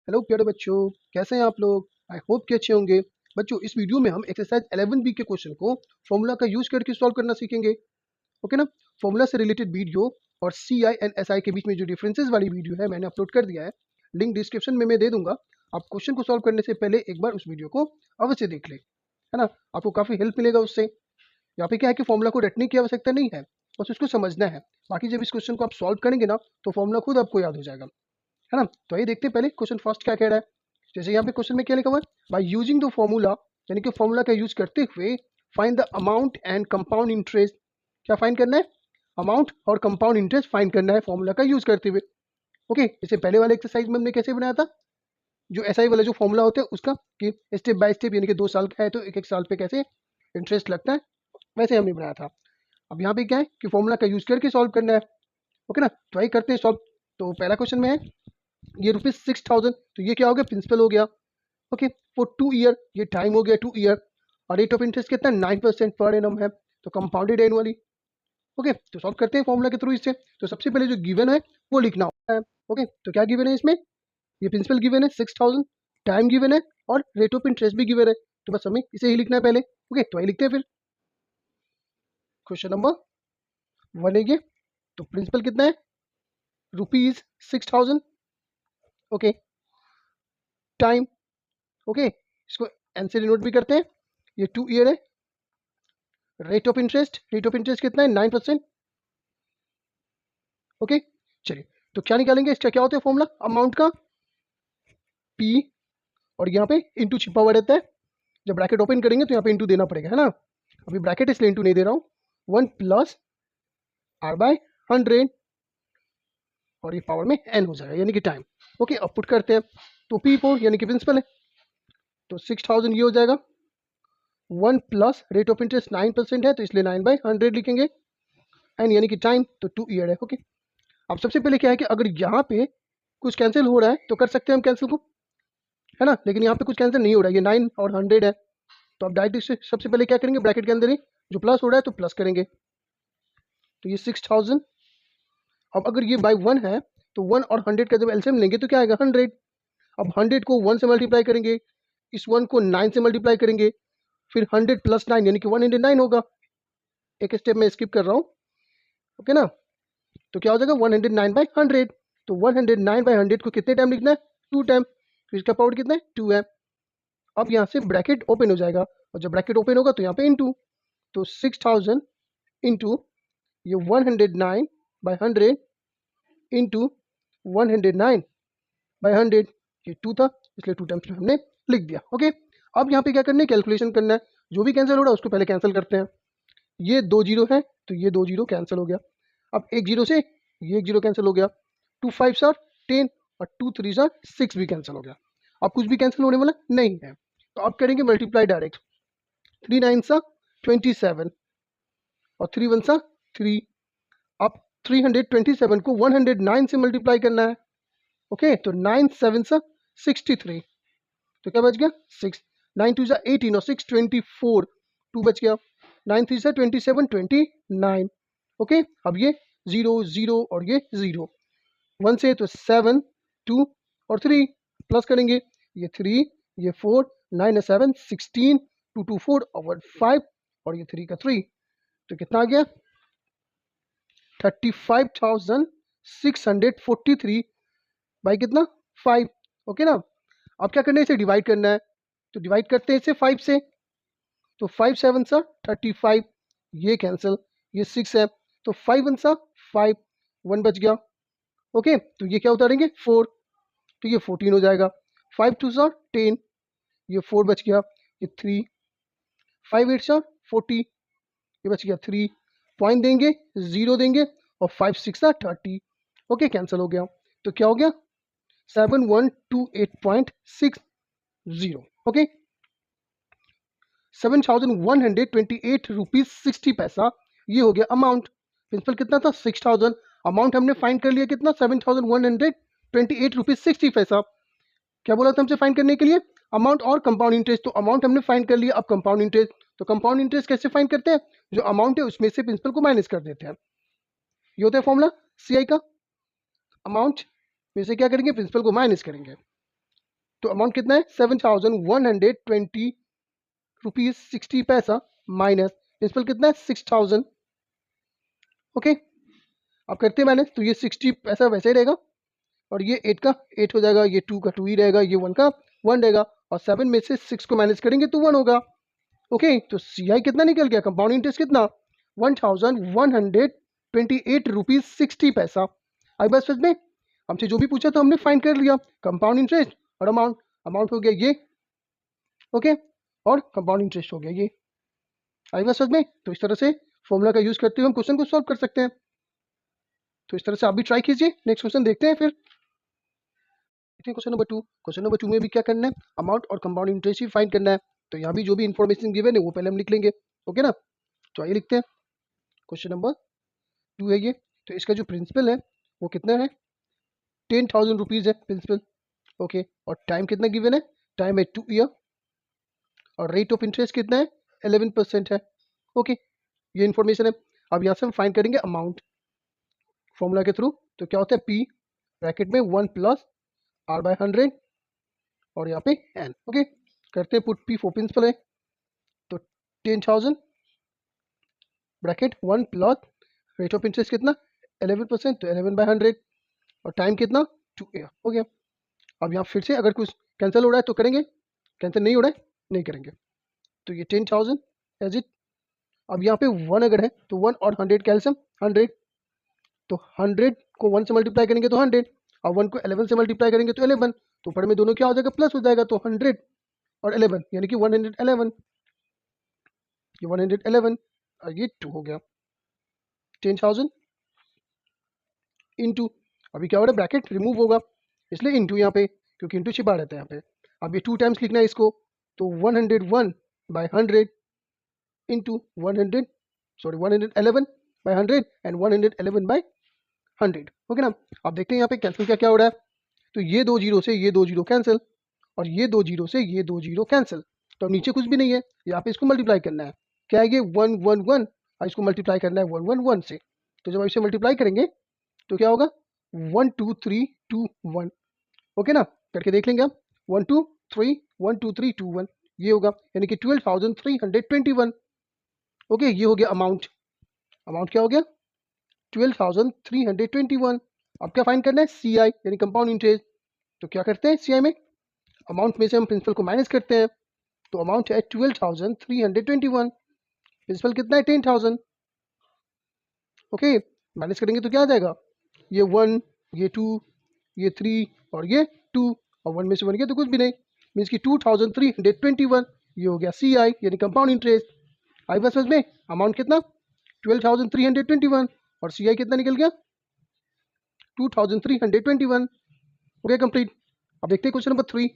Hello प्यारे बच्चों, कैसे हैं आप लोग? आई होप कि अच्छे होंगे। बच्चों, इस वीडियो में हम एक्सरसाइज 11 बी के क्वेश्चन को फॉर्मूला का यूज करके सॉल्व करना सीखेंगे। ओके ना? फॉर्मूला से रिलेटेड वीडियो और सी आई एंड एस आई के बीच में जो डिफरेंसेस वाली वीडियो है मैंने अपलोड कर दिया है। लिंक डिस्क्रिप्शन में मैं दे दूंगा। आप क्वेश्चन को सॉल्व करने से पहले एक बार उस वीडियो को अवश्य देख लें, है ना? आपको काफ़ी हेल्प मिलेगा उससे। यहाँ पे क्या है कि फॉर्मूला को रटने की आवश्यकता नहीं है, बस उसको समझना है। बाकी जब इस क्वेश्चन को आप सॉल्व करेंगे ना, तो फॉर्मूला खुद आपको याद हो जाएगा, है ना? तो आइए देखते हैं पहले क्वेश्चन फर्स्ट क्या कह रहा है। जैसे यहाँ पे क्वेश्चन में क्या लिखा हुआ है, बाय यूजिंग द फॉर्मूला, यानी कि फॉर्मूला का यूज करते हुए find the amount and compound interest. क्या फाइंड करना है? अमाउंट और कंपाउंड इंटरेस्ट फाइंड करना है फॉर्मूला का यूज करते हुए। ओके, जैसे पहले वाले एक्सरसाइज में हमने कैसे बनाया था, जो एसआई वाला जो फॉर्मूला होता है उसका, कि स्टेप बाय स्टेप, यानी कि 2 साल का है तो एक एक साल पे कैसे इंटरेस्ट लगता है, वैसे हमने बनाया था। अब यहाँ पे क्या है कि फॉर्मूला का यूज करके सॉल्व करना है। ओके ना? तो आइए करते हैं सॉल्व। तो पहला क्वेश्चन में है ये ₹6,000, तो ये क्या हो गया? प्रिंसिपल हो गया। ओके, फॉर 2 ईयर, ये टाइम हो गया 2 ईयर। और रेट ऑफ इंटरेस्ट कितना? 9% पर एनम है, तो कंपाउंडेड एनुअली। ओके, तो सॉल्व करते हैं फॉर्मूला के थ्रू इससे। तो सबसे पहले जो गिवन है वो लिखना होता है। ओके, तो क्या गिवन है इसमें? ये प्रिंसिपल गिवन है 6,000, टाइम गिवन है और रेट ऑफ इंटरेस्ट भी गिवन है। तो बस हमें इसे ही लिखना है पहले। ओके, तो वही लिखते हैं फिर। क्वेश्चन नंबर 1 है ये। तो प्रिंसिपल कितना है? ₹6,000। ओके, टाइम, ओके, इसको एन से डिनोट भी करते हैं। ये 2 ईयर है। रेट ऑफ इंटरेस्ट कितना है? 9%। ओके, चलिए, तो क्या निकालेंगे? इसका क्या होता है फॉर्मूला अमाउंट का? पी, और यहाँ पे इंटू छिपा हुआ रहता है। जब ब्रैकेट ओपन करेंगे तो यहाँ पे इंटू देना पड़ेगा, है ना? अभी ब्रैकेट इसलिए इंटू नहीं दे रहा हूँ। 1+r/100, और ये पावर में n हो जाएगा, यानी कि टाइम। ओके, अब पुट करते हैं। तो P4 यानी कि प्रिंसिपल है, तो 6,000 ये हो जाएगा। 1 + रेट ऑफ इंटरेस्ट 9% है, तो इसलिए 9/100 लिखेंगे। एन यानी कि टाइम, तो 2 ईयर है। ओके, अब सबसे पहले क्या है कि अगर यहाँ पे कुछ कैंसिल हो रहा है तो कर सकते हैं हम कैंसिल को, है ना? लेकिन यहाँ पे कुछ कैंसिल नहीं हो रहा है, ये 9 और 100 है। तो अब डायरेक्ट सबसे पहले क्या करेंगे, ब्रैकेट के अंदर ही जो प्लस हो रहा है तो प्लस करेंगे। तो ये 6,000। अब अगर ये बाई 1 है तो 1 और 100 का जब एलसीएम लेंगे तो क्या आएगा? 100। अब 100 को 1 से मल्टीप्लाई करेंगे, इस 1 को 9 से मल्टीप्लाई करेंगे, फिर 100 + 9 यानी कि 109 होगा। एक स्टेप में स्किप कर रहा हूँ। ओके ना? तो क्या हो जाएगा? 109/100। तो 109/100 को कितने टाइम लिखना है? 2 टाइम। तो इसका पावर कितना है? 2 है। अब यहाँ से ब्रैकेट ओपन हो जाएगा, और जब ब्रैकेट ओपन होगा तो यहाँ पे इंटू। तो 6,000 इंटू ये 109/100 इंटू 109/100, ये 2 था, इसलिए 2 टाइम्स हमने लिख दिया। ओके, अब यहाँ पे क्या करना है? कैलकुलेशन करना है। जो भी कैंसिल हो रहा है उसको पहले कैंसिल करते हैं। ये 2 जीरो है, तो ये 2 जीरो कैंसिल हो गया। अब एक जीरो से ये एक जीरो कैंसिल हो गया। 2 5 आर 10 और 2 3 आर 6 भी कैंसिल हो गया। अब कुछ भी कैंसिल होने वाला नहीं है, तो अब करेंगे मल्टीप्लाई डायरेक्ट। 3 9 सा 27 और 3 1 सा 3। अब 327 को 109 से मल्टीप्लाई करना है। ओके, तो 9 7 सा 63, तो क्या बच गया? 6। 9 2 सा 18 और 6 24, 2 बच गया। 9 3 सा 27 29। ओके, अब ये 0 0 और ये 0। 1 से तो 7 2 और 3 प्लस करेंगे। ये 3, ये 4, 9 7 16, 2 2 4 और 5, और ये 3 का 3, तो कितना आ गया? 35,643 बाई कितना? 5। ओके ना? अब क्या करना है? इसे डिवाइड करना है, तो डिवाइड करते हैं इसे 5 से। तो 5 7 सा 35, ये कैंसिल, ये 6 है, तो 5 1 सा 5, 1 बच गया। ओके, तो ये क्या उतारेंगे? 4, तो ये 14 हो जाएगा। 5 2 सा 10, ये 4 बच गया, ये 3। 5 8 सा 40, ये बच गया 3। पॉइंट देंगे, 0 देंगे, और 5 6 सा 30। ओके, कैंसिल हो गया। तो क्या हो गया? 7128.60। ओके, 7,128 रुपीज 60 पैसा, ये हो गया अमाउंट। प्रिंसिपल कितना था? 6,000। अमाउंट हमने फाइंड कर लिया कितना? 7,128 रुपीज 60 पैसा। क्या बोला था हमसे फाइंड करने के लिए? अमाउंट और कंपाउंड इंटरेस्ट। तो अमाउंट हमने फाइंड कर लिया, अब कंपाउंड इंटरेस्ट। तो कंपाउंड इंटरेस्ट कैसे फाइंड करते हैं? जो अमाउंट है उसमें से प्रिंसिपल को माइनस कर देते हैं। ये होता है फॉर्मूला सीआई का। अमाउंट में से क्या करेंगे? प्रिंसिपल को माइनस करेंगे। तो अमाउंट कितना है 7,120 रुपीज 60 पैसा माइनस प्रिंसिपल कितना है 6,000। ओके, अब करते हैं मैंने, तो ये 60 पैसा वैसे ही रहेगा और ये 8 का 8 हो जाएगा, ये 2 का 2 ही रहेगा, ये 1 का 1 रहेगा और 7 में से 6 को माइनस करेंगे तो 1 होगा। ओके, तो CI कितना निकल गया, कंपाउंड इंटरेस्ट कितना 1,128 रुपीज 60 पैसा। आई बस में हमसे जो भी पूछा तो हमने फाइंड कर लिया, कंपाउंड इंटरेस्ट और अमाउंट। अमाउंट हो गया ये, ओके, और कंपाउंड इंटरेस्ट हो गया ये। आई बस में, तो इस तरह से फॉर्मूला का यूज करते हुए हम क्वेश्चन को सॉल्व कर सकते हैं। तो इस तरह से आप भी ट्राई कीजिए। नेक्स्ट क्वेश्चन देखते हैं फिर। Question number 2। क्वेश्चन नंबर 2 में भी क्या करना है, अमाउंट और कंपाउंड इंटरेस्ट ही फाइंड करना है। तो यहाँ भी जो भी इन्फॉर्मेशन गिवन है वो पहले हम लिख लेंगे। ओके ना, तो आइए लिखते हैं। क्वेश्चन नंबर 2 है ये। तो इसका जो प्रिंसिपल है वो कितना है 10,000 रुपीज है प्रिंसिपल। ओके, और टाइम कितना गिवन है, टाइम है 2 ईयर और रेट ऑफ इंटरेस्ट कितना है 11% है। ओके, ये इन्फॉर्मेशन है। अब यहाँ से हम फाइंड करेंगे अमाउंट फॉर्मूला के थ्रू। तो क्या होता है P ब्रैकेट में 1 प्लस R बाय 100 और यहाँ पे N। ओके, करते हैं पुट P फॉर प्रिंसिपल है, तो 10,000 bracket 1 plus rate of interest कितना 11%, तो 11 बाय 100 और टाइम कितना 2 ईयर। हो गया। अब यहाँ फिर से अगर कुछ कैंसिल हो रहा है तो करेंगे, कैंसिल नहीं हो रहा है नहीं करेंगे। तो ये 10,000 एज इट। अब यहाँ पे 1 अगर है तो 1 और 100 कैल्शियम 100, तो 100 को 1 से मल्टीप्लाई करेंगे तो 100 और 1 को 11 से मल्टीप्लाई करेंगे तो 11, तो ऊपर में दोनों क्या हो जाएगा प्लस हो जाएगा, तो 100 और 11 यानी कि 111, ये 111 और ये 2 हो गया 10,000 इंटू, अभी क्या हो रहा है ब्रैकेट रिमूव होगा इसलिए इंटू यहाँ पे, क्योंकि इंटू छिपा रहता है यहाँ पे। अब ये 2 टाइम्स लिखना है इसको, तो 101 by 100 into 111 by 100 and 111 by 100। Okay ना, अब देखते हैं यहाँ पे कैंसिल क्या क्या हो रहा है। तो ये 2 जीरो से ये 2 जीरो कैंसिल और ये 2 जीरो से ये 2 जीरो कैंसिल, तो अब नीचे कुछ भी नहीं है, यहाँ पे इसको मल्टीप्लाई करना है। क्या है ये 111 और इसको मल्टीप्लाई करना है 111 से। तो जब इसे मल्टीप्लाई करेंगे तो क्या होगा 1 2 3 2 1। ओके ना, करके देख लेंगे आप 1 2 3 1 2 3 2 1 ये होगा, यानी कि 12,321। ओके, ये हो गया अमाउंट। अमाउंट क्या हो गया 12,321। अब क्या फाइंड करना है CI यानी कंपाउंड इंटरेस्ट। तो क्या करते हैं CI में, अमाउंट में से हम प्रिंसिपल को माइनस करते हैं, तो अमाउंट है 12,321, प्रिंसिपल कितना है 10,000। ओके, माइनस करेंगे तो क्या आ जाएगा, ये 1 ये 2 ये 3 और ये 2 और 1 में से 1 गया तो कुछ भी नहीं, मीन्स कि 2,321। ये हो गया CI यानी कंपाउंड इंटरेस्ट। आई बस में अमाउंट कितना 12,321 और CI कितना निकल गया 2,321। हो गया कंप्लीट। अब देखते हैं क्वेश्चन नंबर 3।